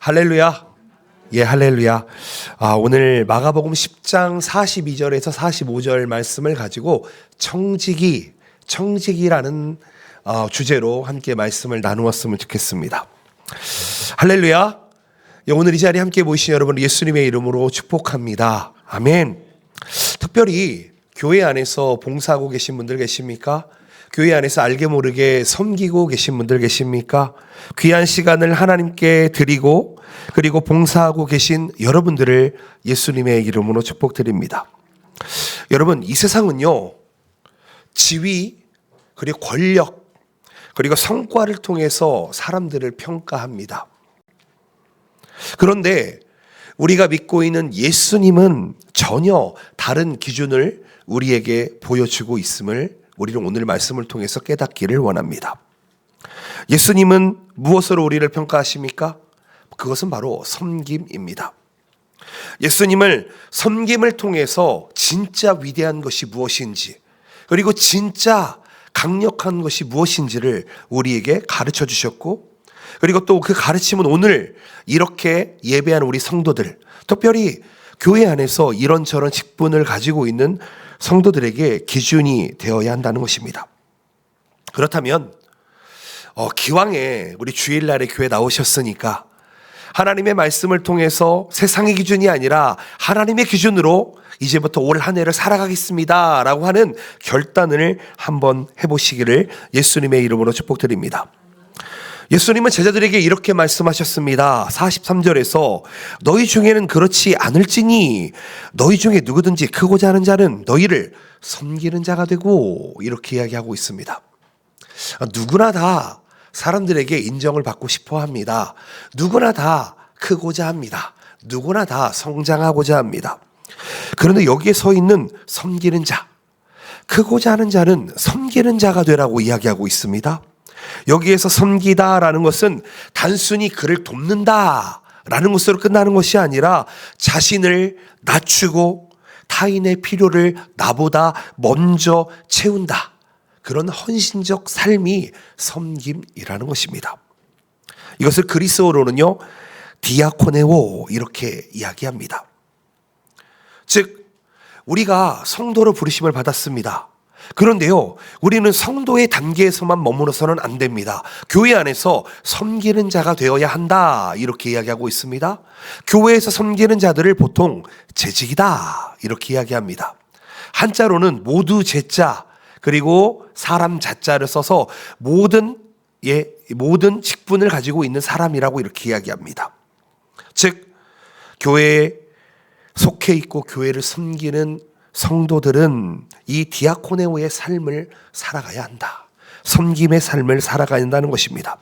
할렐루야. 예, 할렐루야. 오늘 마가복음 10장 42절에서 45절 말씀을 가지고 청지기라는 주제로 함께 말씀을 나누었으면 좋겠습니다. 할렐루야. 예, 오늘 이 자리에 함께 모이신 여러분 예수님의 이름으로 축복합니다. 아멘. 특별히 교회 안에서 봉사하고 계신 분들 계십니까? 교회 안에서 알게 모르게 섬기고 계신 분들 계십니까? 귀한 시간을 하나님께 드리고 그리고 봉사하고 계신 여러분들을 예수님의 이름으로 축복드립니다. 여러분, 이 세상은요, 지위 그리고 권력 그리고 성과를 통해서 사람들을 평가합니다. 그런데 우리가 믿고 있는 예수님은 전혀 다른 기준을 우리에게 보여주고 있음을 우리는 오늘 말씀을 통해서 깨닫기를 원합니다. 예수님은 무엇으로 우리를 평가하십니까? 그것은 바로 섬김입니다. 예수님을 섬김을 통해서 진짜 위대한 것이 무엇인지 그리고 진짜 강력한 것이 무엇인지를 우리에게 가르쳐 주셨고, 그리고 또 그 가르침은 오늘 이렇게 예배한 우리 성도들, 특별히 교회 안에서 이런저런 직분을 가지고 있는 성도들에게 기준이 되어야 한다는 것입니다. 그렇다면 기왕에 우리 주일날에 교회 나오셨으니까 하나님의 말씀을 통해서 세상의 기준이 아니라 하나님의 기준으로 이제부터 올 한 해를 살아가겠습니다 라고 하는 결단을 한번 해보시기를 예수님의 이름으로 축복드립니다. 예수님은 제자들에게 이렇게 말씀하셨습니다. 43절에서 너희 중에는 그렇지 않을지니 너희 중에 누구든지 크고자 하는 자는 너희를 섬기는 자가 되고, 이렇게 이야기하고 있습니다. 누구나 다 사람들에게 인정을 받고 싶어 합니다. 누구나 다 크고자 합니다. 누구나 다 성장하고자 합니다. 그런데 여기에 서 있는 섬기는 자, 크고자 하는 자는 섬기는 자가 되라고 이야기하고 있습니다. 여기에서 섬기다라는 것은 단순히 그를 돕는다 라는 것으로 끝나는 것이 아니라 자신을 낮추고 타인의 필요를 나보다 먼저 채운다, 그런 헌신적 삶이 섬김이라는 것입니다. 이것을 그리스어로는요 디아코네오 이렇게 이야기합니다. 즉 우리가 성도로 부르심을 받았습니다. 그런데요, 우리는 성도의 단계에서만 머무러서는 안 됩니다. 교회 안에서 섬기는 자가 되어야 한다, 이렇게 이야기하고 있습니다. 교회에서 섬기는 자들을 보통 재직이다 이렇게 이야기합니다. 한자로는 모두 제자 그리고 사람 자자를 써서 모든 직분을 가지고 있는 사람이라고 이렇게 이야기합니다. 즉 교회에 속해 있고 교회를 섬기는 성도들은 이 디아코네오의 삶을 살아가야 한다. 섬김의 삶을 살아가야 한다는 것입니다.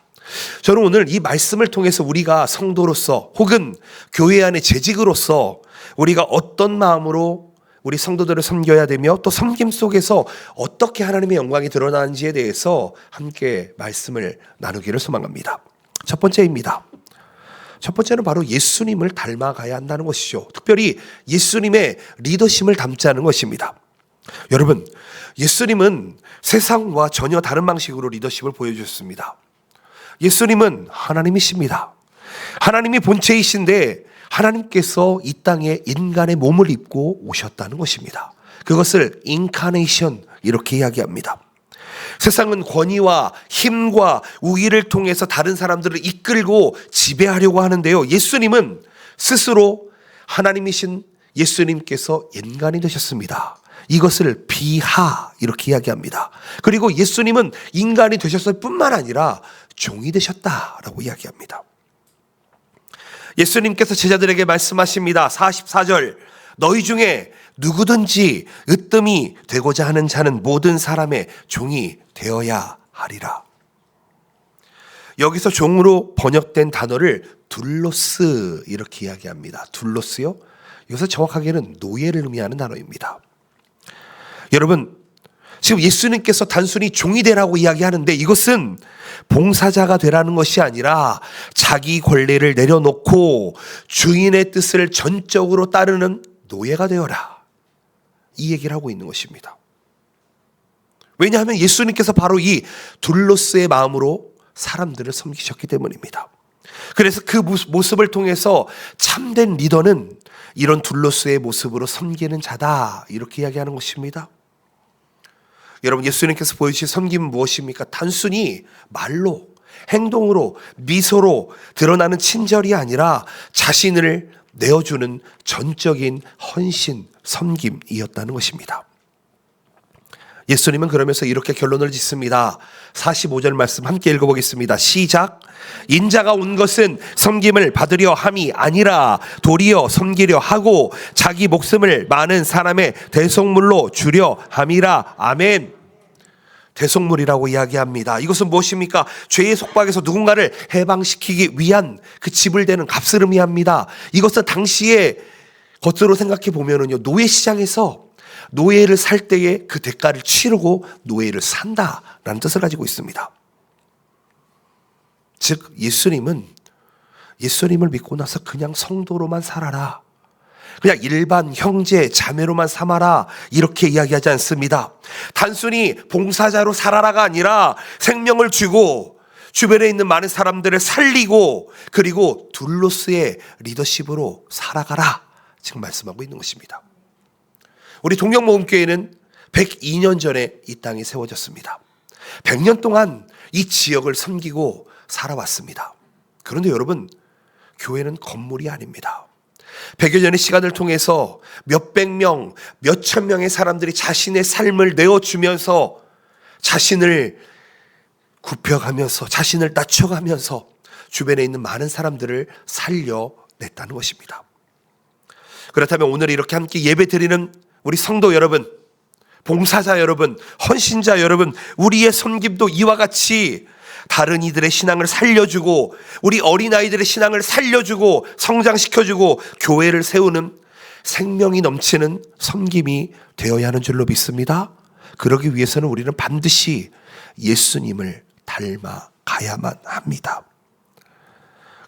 저는 오늘 이 말씀을 통해서 우리가 성도로서 혹은 교회 안의 재직으로서 우리가 어떤 마음으로 우리 성도들을 섬겨야 되며 또 섬김 속에서 어떻게 하나님의 영광이 드러나는지에 대해서 함께 말씀을 나누기를 소망합니다. 첫 번째입니다. 첫 번째는 바로 예수님을 닮아가야 한다는 것이죠. 특별히 예수님의 리더십을 닮자는 것입니다. 여러분, 예수님은 세상과 전혀 다른 방식으로 리더십을 보여주셨습니다. 예수님은 하나님이십니다. 하나님이 본체이신데 하나님께서 이 땅에 인간의 몸을 입고 오셨다는 것입니다. 그것을 인카네이션 이렇게 이야기합니다. 세상은 권위와 힘과 우위를 통해서 다른 사람들을 이끌고 지배하려고 하는데요, 예수님은 스스로 하나님이신 예수님께서 인간이 되셨습니다. 이것을 비하 이렇게 이야기합니다. 그리고 예수님은 인간이 되셨을 뿐만 아니라 종이 되셨다라고 이야기합니다. 예수님께서 제자들에게 말씀하십니다. 44절, 너희 중에 누구든지 으뜸이 되고자 하는 자는 모든 사람의 종이 되어야 하리라. 여기서 종으로 번역된 단어를 둘로스 이렇게 이야기합니다. 둘로스요? 이것은 정확하게는 노예를 의미하는 단어입니다. 여러분, 지금 예수님께서 단순히 종이 되라고 이야기하는데 이것은 봉사자가 되라는 것이 아니라 자기 권리를 내려놓고 주인의 뜻을 전적으로 따르는 노예가 되어라, 이 얘기를 하고 있는 것입니다. 왜냐하면 예수님께서 바로 이 둘로스의 마음으로 사람들을 섬기셨기 때문입니다. 그래서 그 모습을 통해서 참된 리더는 이런 둘로스의 모습으로 섬기는 자다, 이렇게 이야기하는 것입니다. 여러분, 예수님께서 보여주신 섬김은 무엇입니까? 단순히 말로, 행동으로, 미소로 드러나는 친절이 아니라 자신을 내어주는 전적인 헌신, 섬김이었다는 것입니다. 예수님은 그러면서 이렇게 결론을 짓습니다. 45절 말씀 함께 읽어보겠습니다. 시작. 인자가 온 것은 섬김을 받으려 함이 아니라 도리어 섬기려 하고 자기 목숨을 많은 사람의 대속물로 주려 함이라. 아멘. 대속물이라고 이야기합니다. 이것은 무엇입니까? 죄의 속박에서 누군가를 해방시키기 위한 그 집을 대는 값을 의미합니다. 이것은 당시의 것으로 생각해 보면은요, 노예 시장에서 노예를 살 때에 그 대가를 치르고 노예를 산다라는 뜻을 가지고 있습니다. 즉 예수님을 믿고 나서 그냥 성도로만 살아라, 그냥 일반 형제 자매로만 삼아라, 이렇게 이야기하지 않습니다. 단순히 봉사자로 살아라가 아니라 생명을 주고 주변에 있는 많은 사람들을 살리고 그리고 둘로스의 리더십으로 살아가라, 지금 말씀하고 있는 것입니다. 우리 동역모금교회는 102년 전에 이 땅에 세워졌습니다. 100년 동안 이 지역을 섬기고 살아왔습니다. 그런데 여러분, 교회는 건물이 아닙니다. 100여 년의 시간을 통해서 몇백 명, 몇천 명의 사람들이 자신의 삶을 내어주면서 자신을 굽혀가면서 자신을 낮춰가면서 주변에 있는 많은 사람들을 살려냈다는 것입니다. 그렇다면 오늘 이렇게 함께 예배드리는 우리 성도 여러분, 봉사자 여러분, 헌신자 여러분, 우리의 섬김도 이와 같이 다른 이들의 신앙을 살려주고 우리 어린아이들의 신앙을 살려주고 성장시켜주고 교회를 세우는 생명이 넘치는 섬김이 되어야 하는 줄로 믿습니다. 그러기 위해서는 우리는 반드시 예수님을 닮아가야만 합니다.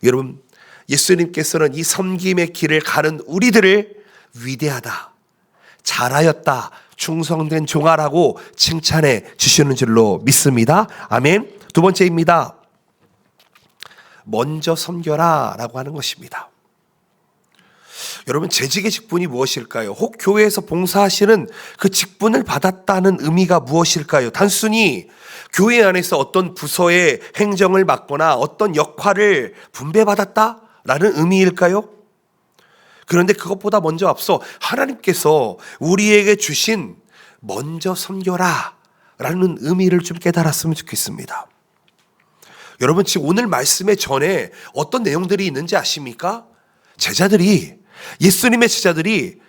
여러분, 예수님께서는 이 섬김의 길을 가는 우리들을 위대하다, 잘하였다, 충성된 종아라고 칭찬해 주시는 줄로 믿습니다. 아멘. 두 번째입니다. 먼저 섬겨라 라고 하는 것입니다. 여러분, 재직의 직분이 무엇일까요? 혹 교회에서 봉사하시는 그 직분을 받았다는 의미가 무엇일까요? 단순히 교회 안에서 어떤 부서의 행정을 맡거나 어떤 역할을 분배받았다라는 의미일까요? 그런데 그것보다 먼저 앞서 하나님께서 우리에게 주신 먼저 섬겨라 라는 의미를 좀 깨달았으면 좋겠습니다. 여러분, 지금 오늘 말씀의 전에 어떤 내용들이 있는지 아십니까? 예수님의 제자들이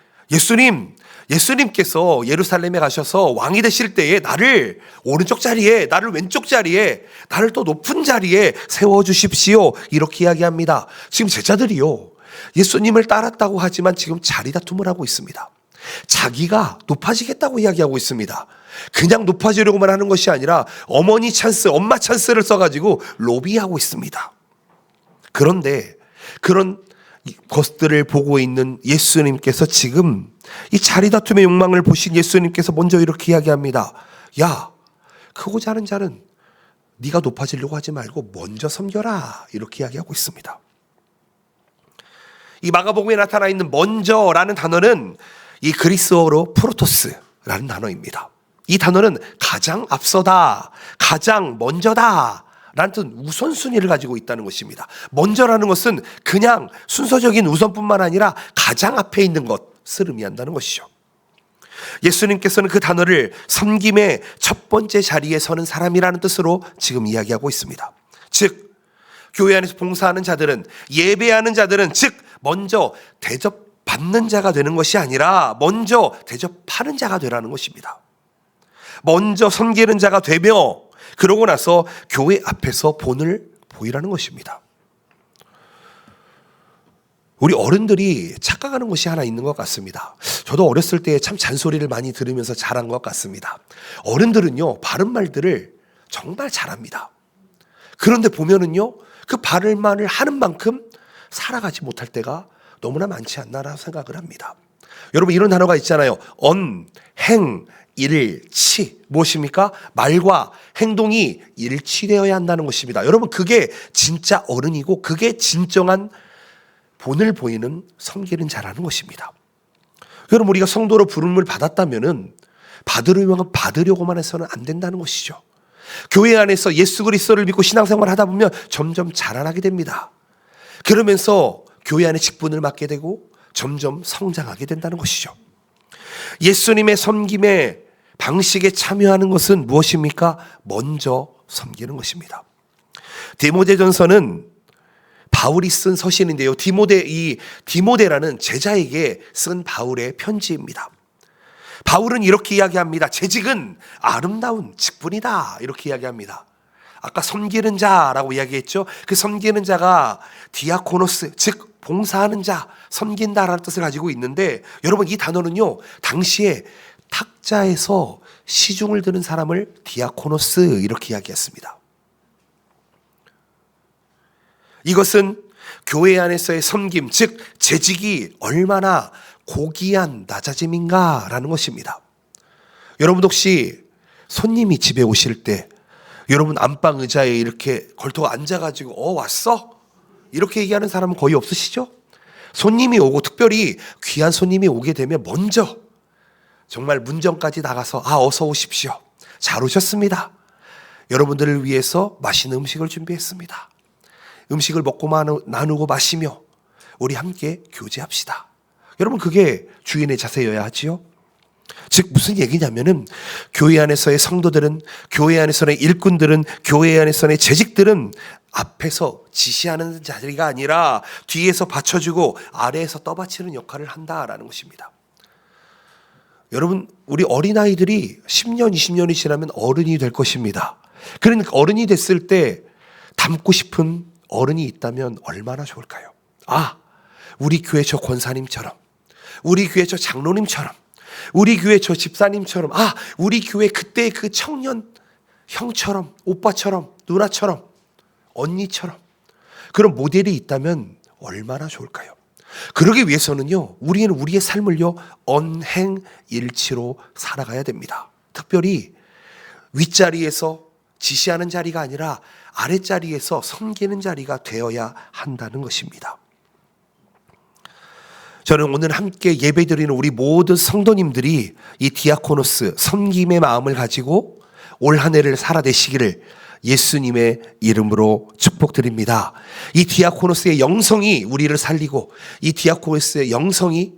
예수님께서 예루살렘에 가셔서 왕이 되실 때에 나를 오른쪽 자리에, 나를 왼쪽 자리에, 나를 또 높은 자리에 세워주십시오, 이렇게 이야기합니다. 지금 제자들이요, 예수님을 따랐다고 하지만 지금 자리 다툼을 하고 있습니다. 자기가 높아지겠다고 이야기하고 있습니다. 그냥 높아지려고만 하는 것이 아니라 어머니 찬스, 엄마 찬스를 써가지고 로비하고 있습니다. 그런데 그런 것들을 보고 있는 예수님께서 지금 이 자리 다툼의 욕망을 보신 예수님께서 먼저 이렇게 이야기합니다. 야, 크고자 하는 자는 네가 높아지려고 하지 말고 먼저 섬겨라, 이렇게 이야기하고 있습니다. 이 마가복음에 나타나 있는 먼저라는 단어는 이 그리스어로 프로토스라는 단어입니다. 이 단어는 가장 앞서다, 가장 먼저다 라는 뜻, 우선순위를 가지고 있다는 것입니다. 먼저라는 것은 그냥 순서적인 우선뿐만 아니라 가장 앞에 있는 것을 의미한다는 것이죠. 예수님께서는 그 단어를 섬김의 첫 번째 자리에 서는 사람이라는 뜻으로 지금 이야기하고 있습니다. 즉 교회 안에서 봉사하는 자들은, 예배하는 자들은, 즉 먼저 대접받는 자가 되는 것이 아니라 먼저 대접하는 자가 되라는 것입니다. 먼저 섬기는 자가 되며 그러고 나서 교회 앞에서 본을 보이라는 것입니다. 우리 어른들이 착각하는 것이 하나 있는 것 같습니다. 저도 어렸을 때 참 잔소리를 많이 들으면서 자란 것 같습니다. 어른들은요, 바른 말들을 정말 잘합니다. 그런데 보면은요, 그 바른 말을 하는 만큼 살아가지 못할 때가 너무나 많지 않나라고 생각을 합니다. 여러분 이런 단어가 있잖아요. 언, 행, 일치. 무엇입니까? 말과 행동이 일치되어야 한다는 것입니다. 여러분 그게 진짜 어른이고 그게 진정한 본을 보이는 섬기는 자라는 것입니다. 여러분 우리가 성도로 부름을 받았다면은 받으려고만 해서는 안 된다는 것이죠. 교회 안에서 예수 그리스도를 믿고 신앙생활을 하다 보면 점점 자라나게 됩니다. 그러면서 교회 안에 직분을 맡게 되고 점점 성장하게 된다는 것이죠. 예수님의 섬김의 방식에 참여하는 것은 무엇입니까? 먼저 섬기는 것입니다. 디모데전서는 바울이 쓴 서신인데요. 디모데라는 제자에게 쓴 바울의 편지입니다. 바울은 이렇게 이야기합니다. 재직은 아름다운 직분이다. 이렇게 이야기합니다. 아까 섬기는 자라고 이야기했죠. 그 섬기는 자가 디아코노스, 즉 봉사하는 자, 섬긴다라는 뜻을 가지고 있는데 여러분 이 단어는요. 당시에 탁자에서 시중을 드는 사람을 디아코노스 이렇게 이야기했습니다. 이것은 교회 안에서의 섬김, 즉 재직이 얼마나 고귀한 낮아짐인가라는 것입니다. 여러분 혹시 손님이 집에 오실 때 여러분 안방 의자에 이렇게 걸터 앉아가지고 왔어? 이렇게 얘기하는 사람은 거의 없으시죠? 손님이 오고 특별히 귀한 손님이 오게 되면 먼저 정말 문전까지 나가서 어서 오십시오. 잘 오셨습니다. 여러분들을 위해서 맛있는 음식을 준비했습니다. 음식을 먹고 나누고 마시며 우리 함께 교제합시다. 여러분 그게 주인의 자세여야 하지요. 즉 무슨 얘기냐면은 교회 안에서의 성도들은, 교회 안에서의 일꾼들은, 교회 안에서의 재직들은 앞에서 지시하는 자리가 아니라 뒤에서 받쳐주고 아래에서 떠받치는 역할을 한다라는 것입니다. 여러분 우리 어린아이들이 10년 20년이 지나면 어른이 될 것입니다. 그러니까 어른이 됐을 때 닮고 싶은 어른이 있다면 얼마나 좋을까요? 우리 교회 저 권사님처럼, 우리 교회 저 장로님처럼, 우리 교회 저 집사님처럼, 우리 교회 그때 그 청년 형처럼, 오빠처럼, 누나처럼, 언니처럼 그런 모델이 있다면 얼마나 좋을까요? 그러기 위해서는요, 우리는 우리의 삶을요, 언행일치로 살아가야 됩니다. 특별히 윗자리에서 지시하는 자리가 아니라 아랫자리에서 섬기는 자리가 되어야 한다는 것입니다. 저는 오늘 함께 예배드리는 우리 모든 성도님들이 이 디아코노스, 섬김의 마음을 가지고 올 한 해를 살아내시기를 예수님의 이름으로 축복드립니다. 이 디아코노스의 영성이 우리를 살리고 이 디아코노스의 영성이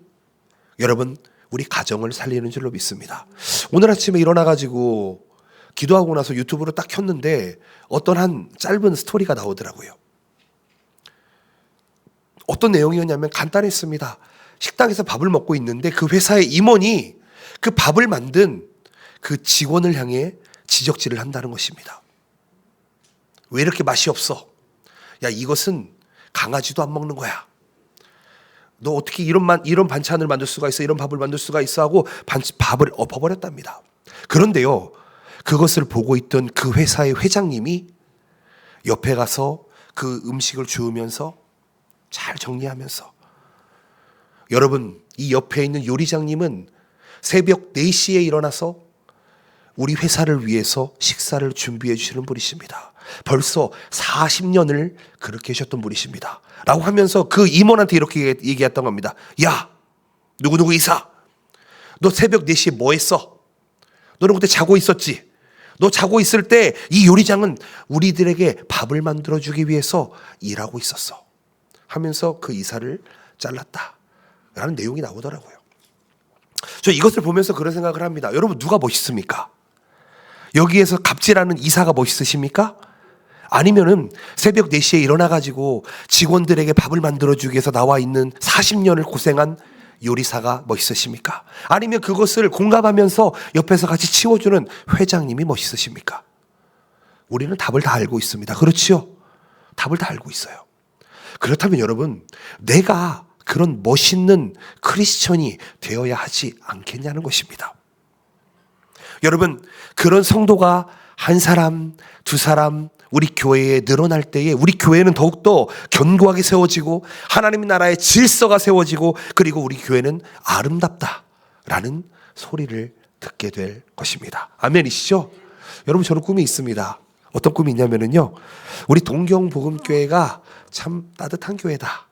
여러분 우리 가정을 살리는 줄로 믿습니다. 오늘 아침에 일어나가지고 기도하고 나서 유튜브로 딱 켰는데 어떤 한 짧은 스토리가 나오더라고요. 어떤 내용이었냐면 간단했습니다. 식당에서 밥을 먹고 있는데 그 회사의 임원이 그 밥을 만든 그 직원을 향해 지적질을 한다는 것입니다. 왜 이렇게 맛이 없어? 야, 이것은 강아지도 안 먹는 거야. 너 어떻게 이런 반찬을 만들 수가 있어? 이런 밥을 만들 수가 있어? 하고 밥을 엎어버렸답니다. 그런데요, 그것을 보고 있던 그 회사의 회장님이 옆에 가서 그 음식을 주우면서 잘 정리하면서, 여러분 이 옆에 있는 요리장님은 새벽 4시에 일어나서 우리 회사를 위해서 식사를 준비해 주시는 분이십니다. 벌써 40년을 그렇게 하셨던 분이십니다. 라고 하면서 그 임원한테 이렇게 얘기했던 겁니다. 야, 누구누구 이사, 너 새벽 4시에 뭐 했어? 너는 그때 자고 있었지? 너 자고 있을 때 이 요리장은 우리들에게 밥을 만들어주기 위해서 일하고 있었어. 하면서 그 이사를 잘랐다 라는 내용이 나오더라고요. 저 이것을 보면서 그런 생각을 합니다. 여러분 누가 멋있습니까? 여기에서 갑질하는 이사가 멋있으십니까? 아니면은 새벽 4시에 일어나가지고 직원들에게 밥을 만들어주기 위해서 나와 있는 40년을 고생한 요리사가 멋있으십니까? 아니면 그것을 공감하면서 옆에서 같이 치워주는 회장님이 멋있으십니까? 우리는 답을 다 알고 있습니다. 그렇지요? 답을 다 알고 있어요. 그렇다면 여러분, 내가 그런 멋있는 크리스천이 되어야 하지 않겠냐는 것입니다. 여러분, 그런 성도가 한 사람, 두 사람, 우리 교회에 늘어날 때에 우리 교회는 더욱더 견고하게 세워지고 하나님 나라의 질서가 세워지고 그리고 우리 교회는 아름답다라는 소리를 듣게 될 것입니다. 아멘이시죠? 여러분, 저는 꿈이 있습니다. 어떤 꿈이 있냐면요, 우리 동경복음교회가 참 따뜻한 교회다.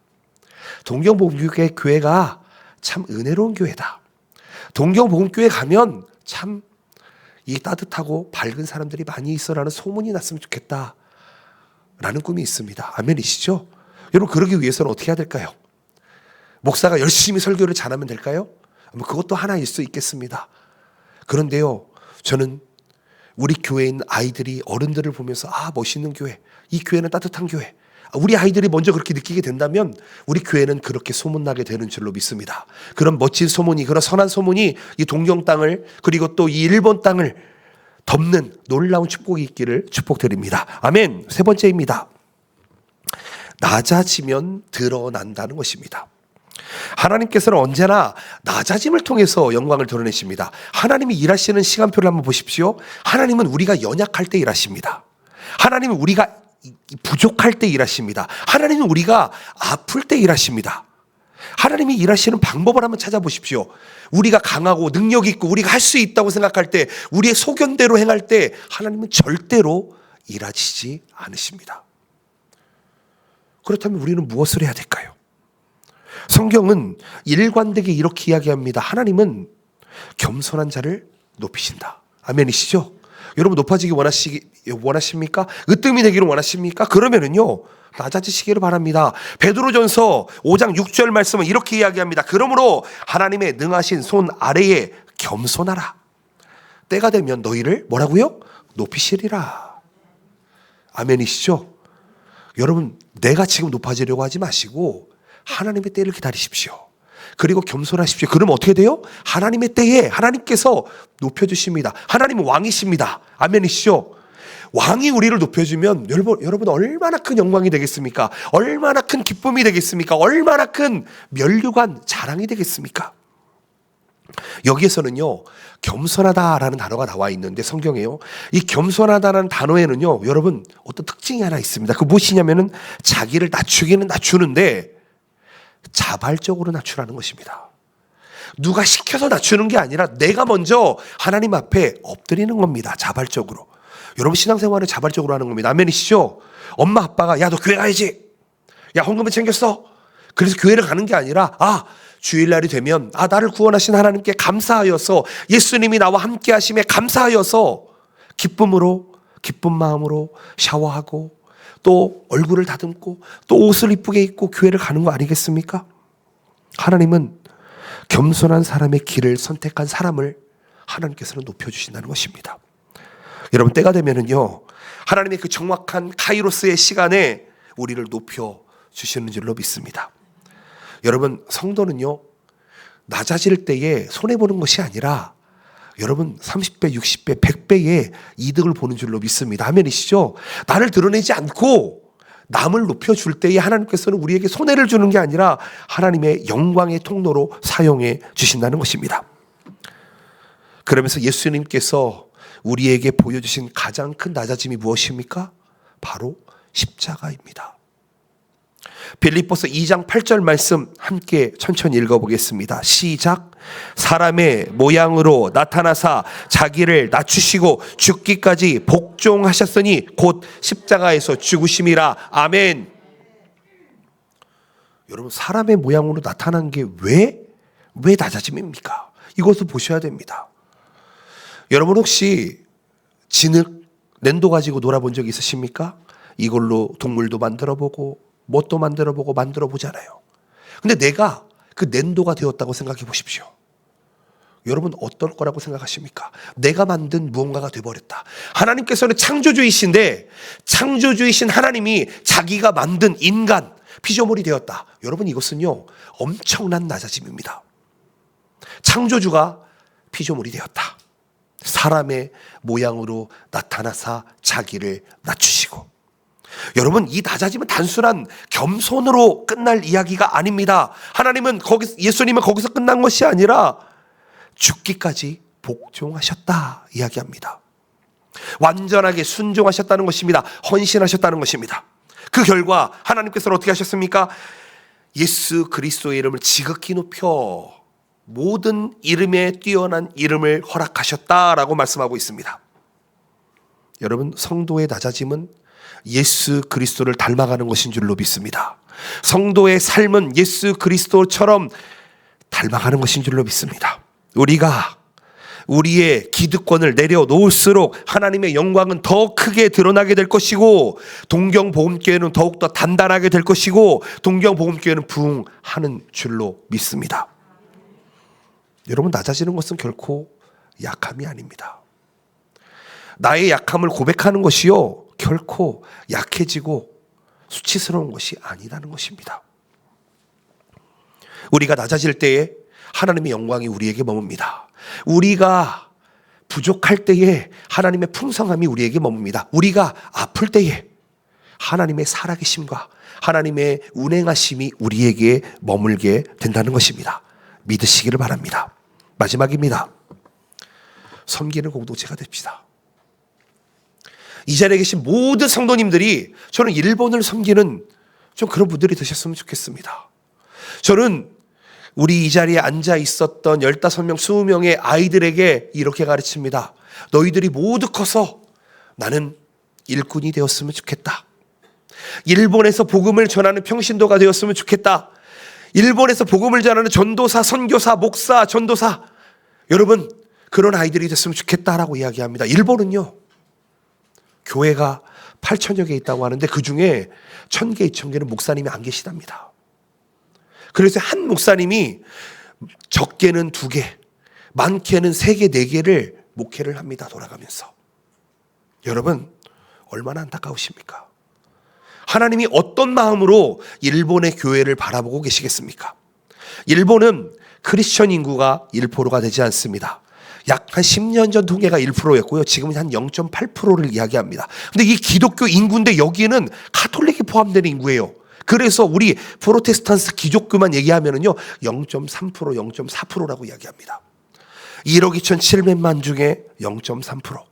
동경복음교회가 참 은혜로운 교회다. 동경복음교회 가면 참 이 따뜻하고 밝은 사람들이 많이 있어라는 소문이 났으면 좋겠다 라는 꿈이 있습니다. 아멘이시죠? 여러분, 그러기 위해서는 어떻게 해야 될까요? 목사가 열심히 설교를 잘하면 될까요? 그것도 하나일 수 있겠습니다. 그런데요, 저는 우리 교회에 있는 아이들이 어른들을 보면서 멋있는 교회, 이 교회는 따뜻한 교회, 우리 아이들이 먼저 그렇게 느끼게 된다면 우리 교회는 그렇게 소문나게 되는 줄로 믿습니다. 그런 멋진 소문이, 그런 선한 소문이 이 동경 땅을 그리고 또 이 일본 땅을 덮는 놀라운 축복이 있기를 축복드립니다. 아멘. 세 번째입니다. 낮아지면 드러난다는 것입니다. 하나님께서는 언제나 낮아짐을 통해서 영광을 드러내십니다. 하나님이 일하시는 시간표를 한번 보십시오. 하나님은 우리가 연약할 때 일하십니다. 하나님은 우리가 부족할 때 일하십니다. 하나님은 우리가 아플 때 일하십니다. 하나님이 일하시는 방법을 한번 찾아보십시오. 우리가 강하고 능력 있고 우리가 할 수 있다고 생각할 때, 우리의 소견대로 행할 때 하나님은 절대로 일하시지 않으십니다. 그렇다면 우리는 무엇을 해야 될까요? 성경은 일관되게 이렇게 이야기합니다. 하나님은 겸손한 자를 높이신다. 아멘이시죠? 여러분, 높아지기 원하십니까? 으뜸이 되기를 원하십니까? 그러면은요, 낮아지시기를 바랍니다. 베드로전서 5장 6절 말씀은 이렇게 이야기합니다. 그러므로 하나님의 능하신 손 아래에 겸손하라. 때가 되면 너희를 뭐라고요? 높이시리라. 아멘이시죠? 여러분, 내가 지금 높아지려고 하지 마시고 하나님의 때를 기다리십시오. 그리고 겸손하십시오. 그러면 어떻게 돼요? 하나님의 때에 하나님께서 높여주십니다. 하나님은 왕이십니다. 아멘이시죠? 왕이 우리를 높여주면 여러분 얼마나 큰 영광이 되겠습니까? 얼마나 큰 기쁨이 되겠습니까? 얼마나 큰 면류관 자랑이 되겠습니까? 여기에서는요, 겸손하다라는 단어가 나와 있는데 성경에요, 이 겸손하다라는 단어에는요, 여러분 어떤 특징이 하나 있습니다. 그 무엇이냐면은 자기를 낮추기는 낮추는데 자발적으로 낮추라는 것입니다. 누가 시켜서 낮추는 게 아니라 내가 먼저 하나님 앞에 엎드리는 겁니다. 자발적으로. 여러분, 신앙생활을 자발적으로 하는 겁니다. 아멘이시죠? 엄마 아빠가 야, 너 교회 가야지. 야, 헌금은 챙겼어. 그래서 교회를 가는 게 아니라 주일날이 되면 나를 구원하신 하나님께 감사하여서, 예수님이 나와 함께 하심에 감사하여서 기쁜 마음으로 샤워하고 또 얼굴을 다듬고 또 옷을 이쁘게 입고 교회를 가는 거 아니겠습니까? 하나님은 겸손한 사람의 길을 선택한 사람을 하나님께서는 높여주신다는 것입니다. 여러분, 때가 되면은요, 하나님의 그 정확한 카이로스의 시간에 우리를 높여주시는 줄로 믿습니다. 여러분, 성도는요, 낮아질 때에 손해보는 것이 아니라 여러분 30배, 60배, 100배의 이득을 보는 줄로 믿습니다. 아멘이시죠? 나를 드러내지 않고 남을 높여줄 때에 하나님께서는 우리에게 손해를 주는 게 아니라 하나님의 영광의 통로로 사용해 주신다는 것입니다. 그러면서 예수님께서 우리에게 보여주신 가장 큰 낮아짐이 무엇입니까? 바로 십자가입니다. 빌립보서 2장 8절 말씀 함께 천천히 읽어보겠습니다. 시작. 사람의 모양으로 나타나사 자기를 낮추시고 죽기까지 복종하셨으니 곧 십자가에서 죽으심이라. 아멘. 여러분, 사람의 모양으로 나타난 게 왜 낮아짐입니까? 이것을 보셔야 됩니다. 여러분, 혹시 진흙, 낸도 가지고 놀아본 적 있으십니까? 이걸로 동물도 만들어보고 뭣도 만들어보고 만들어보잖아요. 근데 내가 그 낸도가 되었다고 생각해 보십시오. 여러분, 어떨 거라고 생각하십니까? 내가 만든 무언가가 되어버렸다. 하나님께서는 창조주이신데 창조주이신 하나님이 자기가 만든 인간, 피조물이 되었다. 여러분, 이것은요, 엄청난 낮아짐입니다. 창조주가 피조물이 되었다. 사람의 모양으로 나타나사 자기를 낮추시고. 여러분, 이 낮아짐은 단순한 겸손으로 끝날 이야기가 아닙니다. 하나님은 예수님은 거기서 끝난 것이 아니라 죽기까지 복종하셨다 이야기합니다. 완전하게 순종하셨다는 것입니다. 헌신하셨다는 것입니다. 그 결과 하나님께서는 어떻게 하셨습니까? 예수 그리스도의 이름을 지극히 높여 모든 이름에 뛰어난 이름을 허락하셨다라고 말씀하고 있습니다. 여러분, 성도의 낮아짐은 예수 그리스도를 닮아가는 것인 줄로 믿습니다. 성도의 삶은 예수 그리스도처럼 닮아가는 것인 줄로 믿습니다. 우리가 우리의 기득권을 내려놓을수록 하나님의 영광은 더 크게 드러나게 될 것이고, 동경복음교회는 더욱더 단단하게 될 것이고, 동경복음교회는 부흥하는 줄로 믿습니다. 여러분, 낮아지는 것은 결코 약함이 아닙니다. 나의 약함을 고백하는 것이요, 결코 약해지고 수치스러운 것이 아니라는 것입니다. 우리가 낮아질 때에 하나님의 영광이 우리에게 머뭅니다. 우리가 부족할 때에 하나님의 풍성함이 우리에게 머뭅니다. 우리가 아플 때에 하나님의 살아계심과 하나님의 운행하심이 우리에게 머물게 된다는 것입니다. 믿으시기를 바랍니다. 마지막입니다. 섬기는 공동체가 됩시다. 이 자리에 계신 모든 성도님들이 저는 일본을 섬기는 좀 그런 분들이 되셨으면 좋겠습니다. 저는 우리 이 자리에 앉아 있었던 15명, 20명의 아이들에게 이렇게 가르칩니다. 너희들이 모두 커서 나는 일꾼이 되었으면 좋겠다. 일본에서 복음을 전하는 평신도가 되었으면 좋겠다. 일본에서 복음을 전하는 전도사, 선교사, 목사, 전도사, 여러분 그런 아이들이 됐으면 좋겠다라고 이야기합니다. 일본은요, 교회가 8천여 개 있다고 하는데 그 중에 1,000개, 2,000개는 목사님이 안 계시답니다. 그래서 한 목사님이 적게는 2개, 많게는 3개, 4개를 목회를 합니다. 돌아가면서. 여러분, 얼마나 안타까우십니까? 하나님이 어떤 마음으로 일본의 교회를 바라보고 계시겠습니까? 일본은 크리스천 인구가 1%가 되지 않습니다. 약 한 10년 전 통계가 1%였고요. 지금은 한 0.8%를 이야기합니다. 근데 이 기독교 인구인데 여기에는 가톨릭이 포함되는 인구예요. 그래서 우리 프로테스탄트 기독교만 얘기하면은요, 0.3%, 0.4%라고 이야기합니다. 1억 2,700만 중에 0.3%.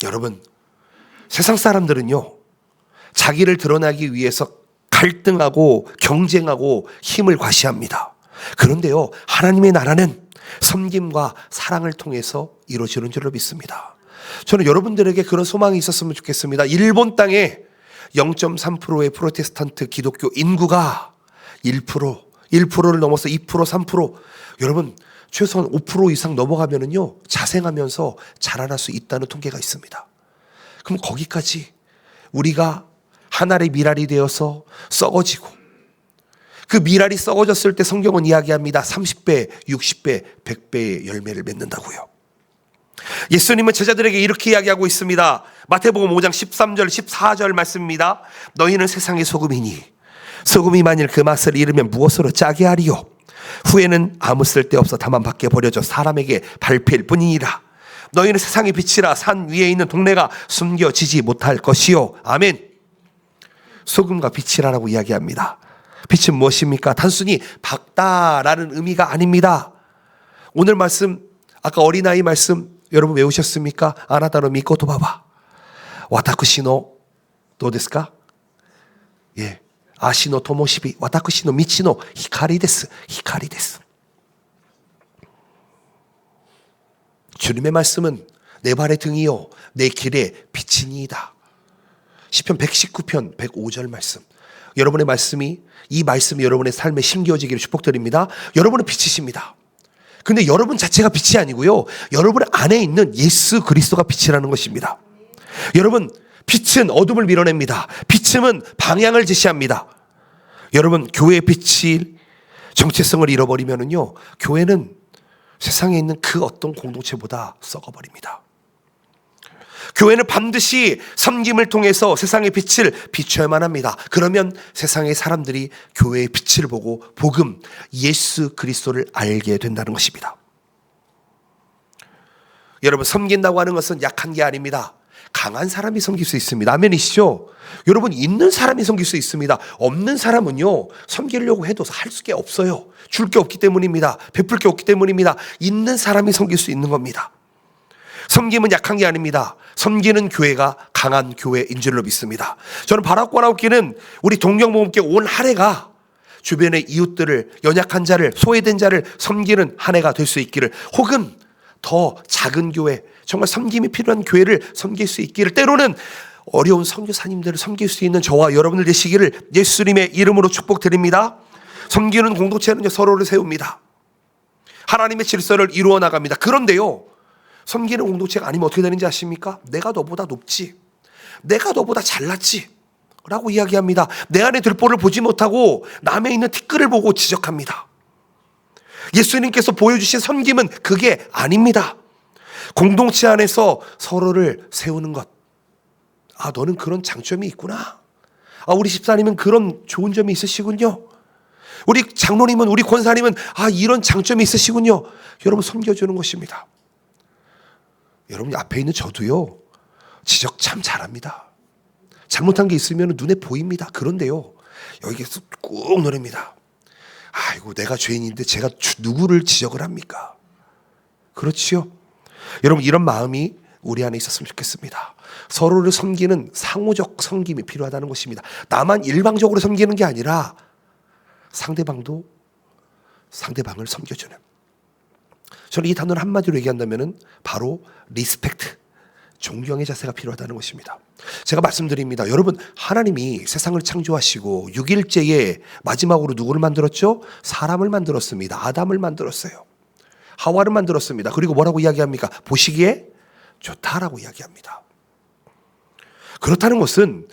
여러분, 세상 사람들은요, 자기를 드러나기 위해서 갈등하고 경쟁하고 힘을 과시합니다. 그런데요, 하나님의 나라는 섬김과 사랑을 통해서 이루어지는 줄로 믿습니다. 저는 여러분들에게 그런 소망이 있었으면 좋겠습니다. 일본 땅에 0.3%의 프로테스탄트 기독교 인구가 1%를 넘어서 2%, 3%, 여러분 최소한 5% 이상 넘어가면은요, 자생하면서 자라날 수 있다는 통계가 있습니다. 그럼 거기까지 우리가 한 알의 밀알이 되어서 썩어지고, 그 밀알이 썩어졌을 때 성경은 이야기합니다. 30배, 60배, 100배의 열매를 맺는다고요. 예수님은 제자들에게 이렇게 이야기하고 있습니다. 마태복음 5장 13절, 14절 말씀입니다. 너희는 세상의 소금이니 소금이 만일 그 맛을 잃으면 무엇으로 짜게 하리요? 후에는 아무 쓸데없어 다만 밖에 버려져 사람에게 밟힐 뿐이니라. 너희는 세상의 빛이라. 산 위에 있는 동네가 숨겨지지 못할 것이요. 아멘. 소금과 빛이라고 이야기합니다. 빛은 무엇입니까? 단순히 밝다라는 의미가 아닙니다. 오늘 말씀, 아까 어린아이 말씀 여러분 외우셨습니까? 아나타노 미코토 바바 와타쿠시노 도데스까? 예, 아시노 토모시비 와타쿠시노 미치노 히카리 데스. 히카리 데스. 주님의 말씀은 내 발의 등이요 내 길의 빛이니이다. 시편 119편 105절 말씀. 여러분의 말씀이, 이 말씀이 여러분의 삶에 심겨지기를 축복드립니다. 여러분은 빛이십니다. 근데 여러분 자체가 빛이 아니고요, 여러분 안에 있는 예수 그리스도가 빛이라는 것입니다. 여러분, 빛은 어둠을 밀어냅니다. 빛은 방향을 제시합니다. 여러분, 교회의 빛이 정체성을 잃어버리면은요, 교회는 세상에 있는 그 어떤 공동체보다 썩어버립니다. 교회는 반드시 섬김을 통해서 세상의 빛을 비춰야만 합니다. 그러면 세상의 사람들이 교회의 빛을 보고 복음, 예수 그리스도를 알게 된다는 것입니다. 여러분, 섬긴다고 하는 것은 약한 게 아닙니다. 강한 사람이 섬길 수 있습니다. 아멘이시죠? 여러분, 있는 사람이 섬길 수 있습니다. 없는 사람은요, 섬기려고 해도 할 게 없어요. 줄 게 없기 때문입니다. 베풀 게 없기 때문입니다. 있는 사람이 섬길 수 있는 겁니다. 섬김은 약한 게 아닙니다. 섬기는 교회가 강한 교회인 줄로 믿습니다. 저는 바라고 나오기는 우리 동경모험께 온 한 해가 주변의 이웃들을, 연약한 자를, 소외된 자를 섬기는 한 해가 될 수 있기를, 혹은 더 작은 교회, 정말 섬김이 필요한 교회를 섬길 수 있기를, 때로는 어려운 선교사님들을 섬길 수 있는 저와 여러분들 되시기를 예수님의 이름으로 축복드립니다. 섬기는 공동체는요, 서로를 세웁니다. 하나님의 질서를 이루어 나갑니다. 그런데요, 섬기는 공동체가 아니면 어떻게 되는지 아십니까? 내가 너보다 높지, 내가 너보다 잘났지 라고 이야기합니다. 내 안에 들보를 보지 못하고 남의 있는 티끌을 보고 지적합니다. 예수님께서 보여주신 섬김은 그게 아닙니다. 공동체 안에서 서로를 세우는 것. 아, 너는 그런 장점이 있구나. 아, 우리 집사님은 그런 좋은 점이 있으시군요. 우리 장로님은, 우리 권사님은 아, 이런 장점이 있으시군요. 여러분, 섬겨주는 것입니다. 여러분, 앞에 있는 저도요, 지적 참 잘합니다. 잘못한 게 있으면 눈에 보입니다. 그런데요, 여기에서 꾹 누릅니다. 아이고, 내가 죄인인데 제가 누구를 지적을 합니까? 그렇지요? 여러분, 이런 마음이 우리 안에 있었으면 좋겠습니다. 서로를 섬기는 상호적 섬김이 필요하다는 것입니다. 나만 일방적으로 섬기는 게 아니라 상대방도 상대방을 섬겨주는. 저는 이 단어를 한마디로 얘기한다면 바로 리스펙트, 존경의 자세가 필요하다는 것입니다. 제가 말씀드립니다. 여러분, 하나님이 세상을 창조하시고 6일째에 마지막으로 누구를 만들었죠? 사람을 만들었습니다. 아담을 만들었어요. 하와를 만들었습니다. 그리고 뭐라고 이야기합니까? 보시기에 좋다라고 이야기합니다. 그렇다는 것은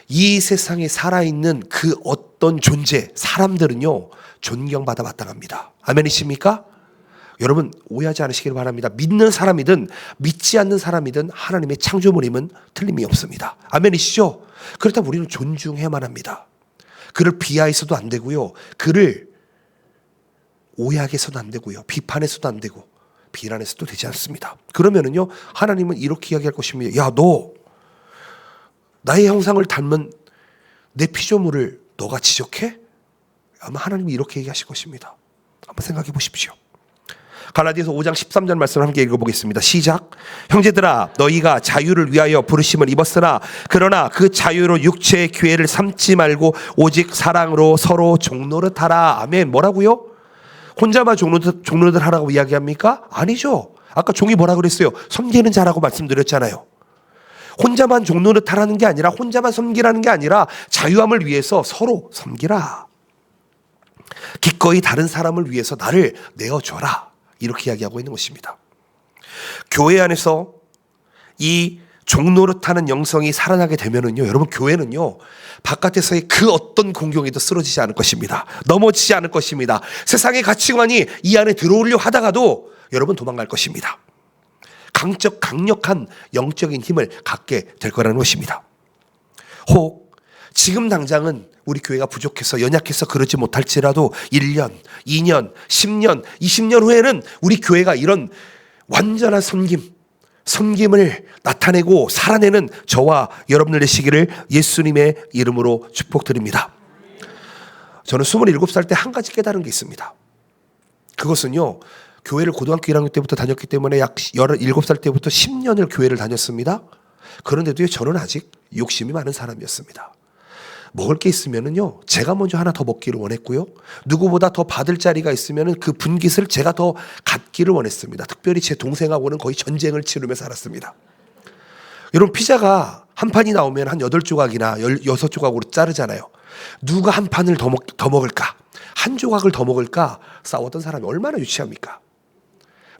이 세상에 살아있는 그 어떤 존재, 사람들은요, 존경받아 마땅합니다. 아멘이십니까? 여러분, 오해하지 않으시길 바랍니다. 믿는 사람이든 믿지 않는 사람이든 하나님의 창조물임은 틀림이 없습니다. 아멘이시죠? 그렇다면 우리는 존중해야만 합니다. 그를 비하해서도 안 되고요, 그를 오해하게 해서도 안 되고요, 비판해서도 안 되고 비난해서도 되지 않습니다. 그러면은요, 하나님은 이렇게 이야기할 것입니다. 야, 너 나의 형상을 닮은 내 피조물을 너가 지적해? 아마 하나님이 이렇게 얘기하실 것입니다. 한번 생각해 보십시오. 갈라디아서 5장 13절 말씀을 함께 읽어보겠습니다. 시작. 형제들아, 너희가 자유를 위하여 부르심을 입었으나 그러나 그 자유로 육체의 기회를 삼지 말고 오직 사랑으로 서로 종노릇하라. 아멘. 뭐라고요? 혼자만 종노릇 하라고 이야기합니까? 아니죠. 아까 종이 뭐라 그랬어요? 섬기는 자라고 말씀드렸잖아요. 혼자만 종노릇 하라는 게 아니라, 혼자만 섬기라는 게 아니라 자유함을 위해서 서로 섬기라. 기꺼이 다른 사람을 위해서 나를 내어줘라. 이렇게 이야기하고 있는 것입니다. 교회 안에서 이 종노릇하는 영성이 살아나게 되면은요, 여러분, 교회는요, 바깥에서의 그 어떤 공경에도 쓰러지지 않을 것입니다. 넘어지지 않을 것입니다. 세상의 가치관이 이 안에 들어오려 하다가도 여러분 도망갈 것입니다. 강력한 영적인 힘을 갖게 될 거라는 것입니다. 혹 지금 당장은 우리 교회가 부족해서, 연약해서 그러지 못할지라도 1년, 2년, 10년, 20년 후에는 우리 교회가 이런 완전한 섬김을 나타내고 살아내는 저와 여러분들 되시기를 예수님의 이름으로 축복드립니다. 저는 27살 때 한 가지 깨달은 게 있습니다. 그것은요, 교회를 고등학교 1학년 때부터 다녔기 때문에 약 17살 때부터 10년을 교회를 다녔습니다. 그런데도 저는 아직 욕심이 많은 사람이었습니다. 먹을 게 있으면은요, 제가 먼저 하나 더 먹기를 원했고요, 누구보다 더 받을 자리가 있으면은 그 분깃을 제가 더 갖기를 원했습니다. 특별히 제 동생하고는 거의 전쟁을 치르며 살았습니다. 여러분, 피자가 한 판이 나오면 한 8조각이나 16조각으로 자르잖아요. 누가 한 판을 더 먹을까? 한 조각을 더 먹을까? 싸웠던 사람이 얼마나 유치합니까?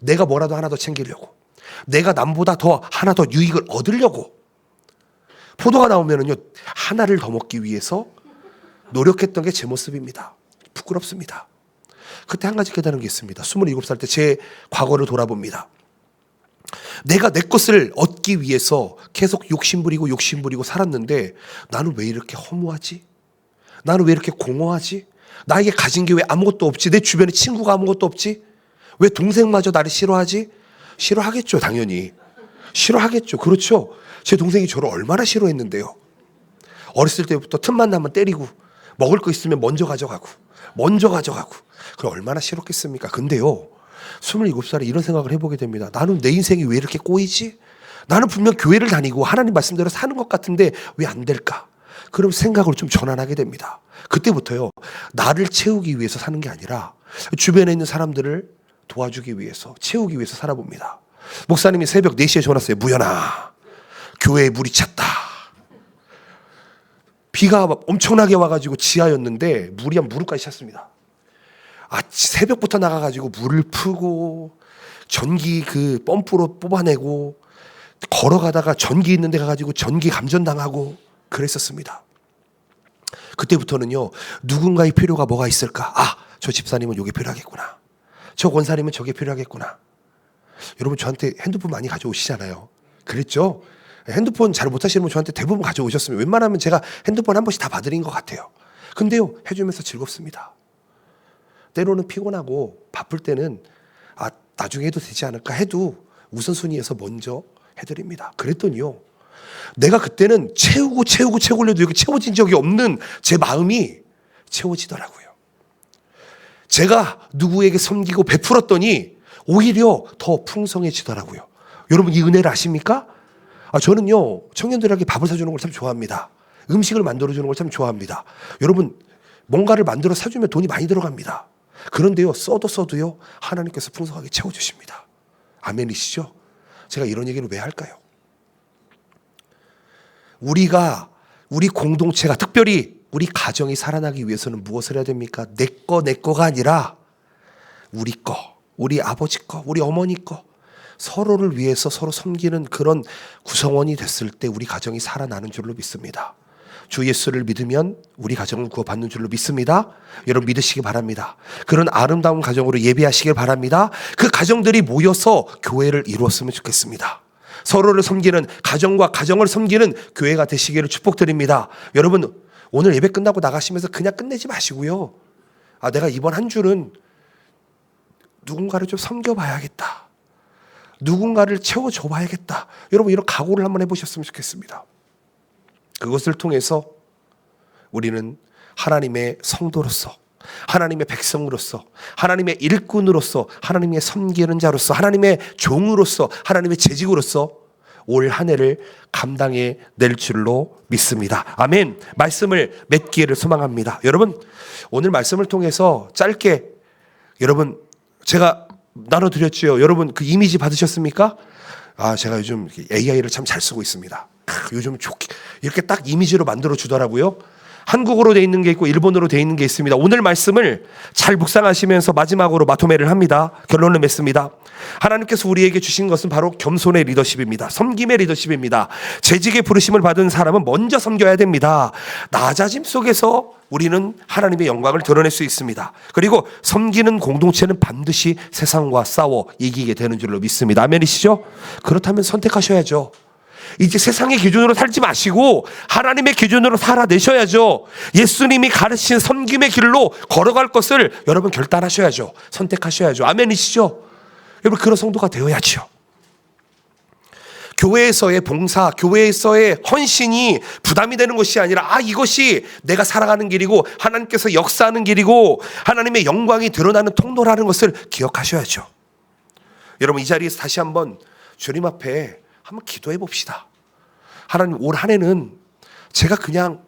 내가 뭐라도 하나 더 챙기려고, 내가 남보다 더 하나 더 유익을 얻으려고. 포도가 나오면은요, 하나를 더 먹기 위해서 노력했던 게 제 모습입니다. 부끄럽습니다. 그때 한 가지 깨달은 게 있습니다. 27살 때 제 과거를 돌아봅니다. 내가 내 것을 얻기 위해서 계속 욕심부리고 살았는데, 나는 왜 이렇게 허무하지? 나는 왜 이렇게 공허하지? 나에게 가진 게 왜 아무것도 없지? 내 주변에 친구가 아무것도 없지? 왜 동생마저 나를 싫어하지? 싫어하겠죠, 당연히. 싫어하겠죠. 그렇죠. 제 동생이 저를 얼마나 싫어했는데요. 어렸을 때부터 틈만 나면 때리고 먹을 거 있으면 먼저 가져가고 그럼 얼마나 싫었겠습니까? 근데요, 27살에 이런 생각을 해보게 됩니다. 나는 내 인생이 왜 이렇게 꼬이지? 나는 분명 교회를 다니고 하나님 말씀대로 사는 것 같은데 왜 안 될까? 그럼 생각을 좀 전환하게 됩니다. 그때부터요, 나를 채우기 위해서 사는 게 아니라 주변에 있는 사람들을 도와주기 위해서, 채우기 위해서 살아봅니다. 목사님이 새벽 4시에 전화 왔어요. 무연아, 교회에 물이 찼다. 비가 엄청나게 와가지고 지하였는데 물이 한 무릎까지 찼습니다. 새벽부터 나가가지고 물을 푸고 전기 그 펌프로 뽑아내고 걸어가다가 전기 있는 데 가가지고 전기 감전당하고 그랬었습니다. 그때부터는요, 누군가의 필요가 뭐가 있을까? 저 집사님은 요게 필요하겠구나. 저 권사님은 저게 필요하겠구나. 여러분, 저한테 핸드폰 많이 가져오시잖아요. 그랬죠? 핸드폰 잘 못하시는 분 저한테 대부분 가져오셨으면 웬만하면 제가 핸드폰 한 번씩 다 봐드린 것 같아요. 근데요, 해주면서 즐겁습니다. 때로는 피곤하고 바쁠 때는 나중에 해도 되지 않을까 해도 우선순위에서 먼저 해드립니다. 그랬더니요, 내가 그때는 채우려도 이렇게 채워진 적이 없는 제 마음이 채워지더라고요. 제가 누구에게 섬기고 베풀었더니 오히려 더 풍성해지더라고요. 여러분, 이 은혜를 아십니까? 저는요, 청년들에게 밥을 사주는 걸 참 좋아합니다. 음식을 만들어주는 걸 참 좋아합니다. 여러분, 뭔가를 만들어 사주면 돈이 많이 들어갑니다. 그런데요, 써도요, 하나님께서 풍성하게 채워주십니다. 아멘이시죠? 제가 이런 얘기를 왜 할까요? 우리 공동체가, 특별히 우리 가정이 살아나기 위해서는 무엇을 해야 됩니까? 내 거가 아니라 우리 거, 우리 아버지 거, 우리 어머니 거, 서로를 위해서 서로 섬기는 그런 구성원이 됐을 때 우리 가정이 살아나는 줄로 믿습니다. 주 예수를 믿으면 우리 가정은 구원받는 줄로 믿습니다. 여러분, 믿으시기 바랍니다. 그런 아름다운 가정으로 예배하시길 바랍니다. 그 가정들이 모여서 교회를 이루었으면 좋겠습니다. 서로를 섬기는, 가정과 가정을 섬기는 교회가 되시기를 축복드립니다. 여러분, 오늘 예배 끝나고 나가시면서 그냥 끝내지 마시고요, 내가 이번 한 주는 누군가를 좀 섬겨봐야겠다, 누군가를 채워줘 봐야겠다. 여러분, 이런 각오를 한번 해보셨으면 좋겠습니다. 그것을 통해서 우리는 하나님의 성도로서, 하나님의 백성으로서, 하나님의 일꾼으로서, 하나님의 섬기는 자로서, 하나님의 종으로서, 하나님의 재직으로서 올 한 해를 감당해 낼 줄로 믿습니다. 아멘. 말씀을 맺기를 소망합니다. 여러분, 오늘 말씀을 통해서 짧게 여러분 제가 나눠드렸죠. 여러분, 그 이미지 받으셨습니까? 제가 요즘 AI를 참 잘 쓰고 있습니다. 요즘 좋게 이렇게 딱 이미지로 만들어 주더라고요. 한국어로 돼 있는 게 있고 일본어로 돼 있는 게 있습니다. 오늘 말씀을 잘 묵상하시면서 마지막으로 마토매를 합니다. 결론을 맺습니다. 하나님께서 우리에게 주신 것은 바로 겸손의 리더십입니다. 섬김의 리더십입니다. 재직의 부르심을 받은 사람은 먼저 섬겨야 됩니다. 낮아짐 속에서 우리는 하나님의 영광을 드러낼 수 있습니다. 그리고 섬기는 공동체는 반드시 세상과 싸워 이기게 되는 줄로 믿습니다. 아멘이시죠? 그렇다면 선택하셔야죠. 이제 세상의 기준으로 살지 마시고 하나님의 기준으로 살아내셔야죠. 예수님이 가르친 섬김의 길로 걸어갈 것을 여러분 결단하셔야죠. 선택하셔야죠. 아멘이시죠? 여러분, 그런 성도가 되어야죠. 교회에서의 봉사, 교회에서의 헌신이 부담이 되는 것이 아니라 이것이 내가 살아가는 길이고 하나님께서 역사하는 길이고 하나님의 영광이 드러나는 통로라는 것을 기억하셔야죠. 여러분, 이 자리에서 다시 한번 주님 앞에 한번 기도해 봅시다. 하나님, 올 한 해는 제가 그냥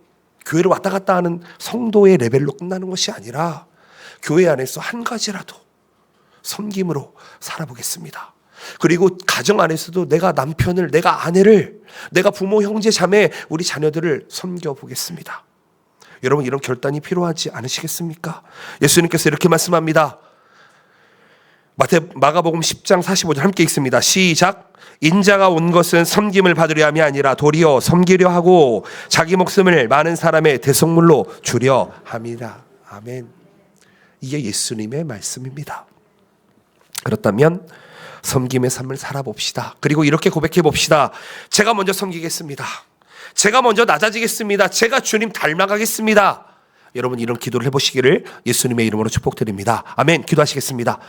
교회를 왔다 갔다 하는 성도의 레벨로 끝나는 것이 아니라 교회 안에서 한 가지라도 섬김으로 살아보겠습니다. 그리고 가정 안에서도 내가 남편을, 내가 아내를, 내가 부모, 형제, 자매, 우리 자녀들을 섬겨보겠습니다. 여러분, 이런 결단이 필요하지 않으시겠습니까? 예수님께서 이렇게 말씀합니다. 마가복음 10장 45절 함께 읽습니다. 시작. 인자가 온 것은 섬김을 받으려 함이 아니라 도리어 섬기려 하고 자기 목숨을 많은 사람의 대속물로 주려 함이라. 아멘. 이게 예수님의 말씀입니다. 그렇다면 섬김의 삶을 살아봅시다. 그리고 이렇게 고백해 봅시다. 제가 먼저 섬기겠습니다. 제가 먼저 낮아지겠습니다. 제가 주님 닮아가겠습니다. 여러분, 이런 기도를 해보시기를 예수님의 이름으로 축복드립니다. 아멘. 기도하시겠습니다.